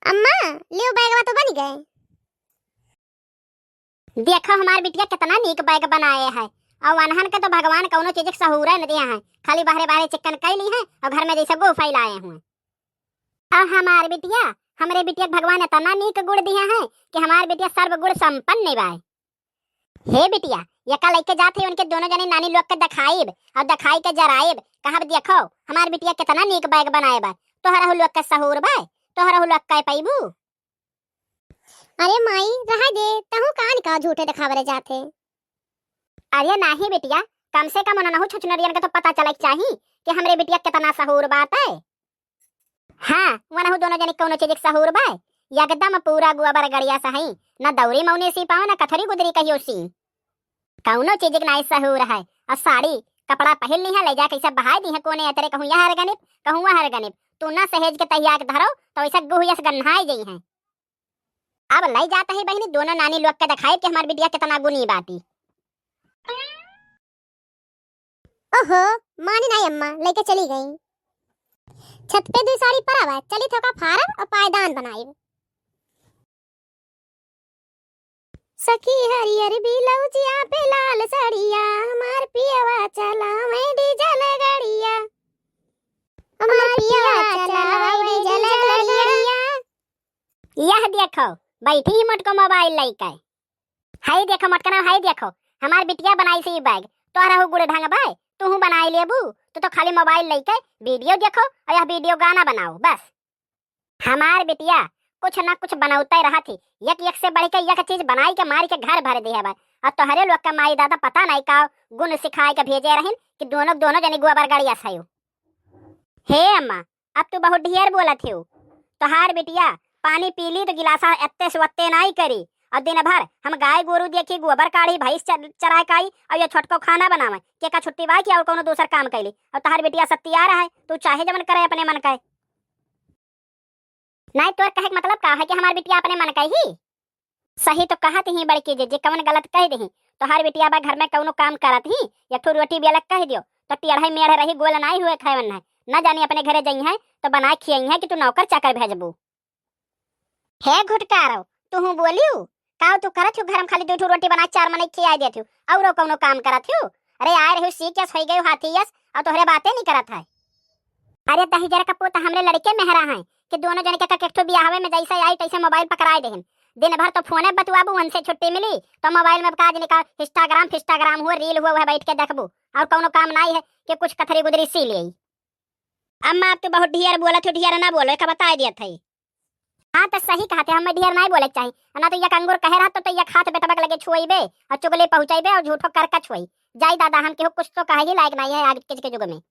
अम्मा लियो बैगवा तो बन गए। देखो हमार बिटिया कितना नीक बैग बनाए है। और अनहन के तो भगवान कौनो चीज के सहूर न दिया है, खाली बाहरे बाहरे चिकन कैली है और घर में जैसे गो फैलाए हुए। और हमार बिटिया हमरे बिटिया भगवान इतना नीक गुण दिया है कि हमार बिटिया सर्व गुण संपन्न बाय। हे बिटिया ये कल लेके जाते उनके दोनों जने नानी लोग के दिखाईब और दिखाई के जराइब, कहब देखो हमार बिटिया कितना नीक बैग बनाए बा, तोहरा लोग के सहूर बाय, तोहरा लोग के पैबू। अरे माई रहा दे, तहु कान का झूठे दिखावरे जाते। अरे नहीं बिटिया, कम से कम उन्होंने छुचनरियन के तो पता चले चाहिए कि हमरे बिटिया कितना सहूर बात है। हाँ वनहु दोनों जने कोनो चीज के सहूर बाय, एकदम पूरा गुआबर गड़िया सही, न दौरी मौनी सी पाओ न कथरी गुदरी कहियो सी, कौनो चीज के नहीं सहूर है। और साड़ी कपड़ा पहन ली है ले जा कैसे बहाई दी है कोने अतरे कहूं यह हर गनिप कहूं वह हर गनिप, तू ना सहेज के तैयार धरो तो ऐसा गुहियस गन्हाई गई है। अब ले जाता है बहनी दोनों नानी लोग के दिखाई कि हमारी बिटिया कितना गुनी बाती। ओहो मानी नहीं अम्मा लेके चली गई। छत पे दो साड़ी पड़ा हुआ, चली थोका फारम और पायदान बनाई। सखी हरियर बिलौजिया पे लाल साड़िया, हमार पियवा चलावे डीजल गाड़िया, हमार पियवा चलावे डीजल गाड़िया। यह देखो बैठी ही मोटको मोबाइल लेके, हाय देखो मोटकना हाय देखो हमार बिटिया बनाई सी बैग, तोहरा हो गुड़ ढंग बाय तू बनाई लेबू, तो खाली मोबाइल लेके वीडियो देखो और यह वीडियो गाना बनाओ बस। हमार बिटिया कुछ ना कुछ बनाते रहा थी, एक से बढ़ के एक चीज बनाई के मारी के घर भर दे है। और तोहरे लोग का माई दादा पता नहीं का गुण सिखाए के भेजे रहन कि दोनों दोनों जने गुआबर गाड़िया सयो। हे अम्मा अब तू बहुत ढेर बोलत हो, तोहार बिटिया पानी पीली तो गिलासा एत्ते से वत्ते नहीं करी, और दिन भर हम गाय गोरू देखी गोबर काढ़ी भैंस चराय काई और ये छोटको खाना बनावे के का छुट्टी बाई कि और कोनो दूसर काम कैली। और तोहार बिटिया सत्ती आ रहा है, तू चाहे जमन करे अपने मन का नहीं, तोर कहे मतलब का है कि हमार बिटिया अपने मन का ही सही तो कहत ही बड़की जे कवन गलत कह दही। तोहार बिटिया बा घर में कौनो काम करत ही या ठो रोटी बेलक कह दियो तो टेढ़े मेढ़े रही गोल नहीं हुए खावन है, न जानी अपने घरे जई है तो बनाए खियई है कि तू नौकर चाकर भेजबू। हे घुटकारो तू बोलियो का तू करत हो घर में खाली दो ठो रोटी बना चार मने खिया देत हो और कोनो काम करत हो। अरे आए रहो सीख होई गयो हाथीयस और तोहरे बातें नहीं करत है। अरे दही जरा का पोता हमरे लड़के मेहरा है कि दोनों जने का केठो बियाहवे में जैसे आई तैसे मोबाइल पकड़ाए देहन, दिन भर तो फोने बतवाबू, उनसे छुट्टी मिली तो मोबाइल में काज निकाल इंस्टाग्राम हुआ रील हुआ वह बैठ के देखबू और कोनो काम नहीं है कि कुछ कथरी गुदरी सी ले। अम्मा अब तू बहुत ढेर बोलत हो, ढेर ना बोलो का बता दिया था। हाँ तो सही कहते हम ढेर नहीं बोले चाहिए, ना तो यह अंगूर कहे रहा तो यह हाथ बेटबक लगे छुईबे और चुगले पहुंचाइबे और झूठो कर छुई जाई। दादा हम केहू कुछ तो कहे ही लायक नहीं है आज के युग में।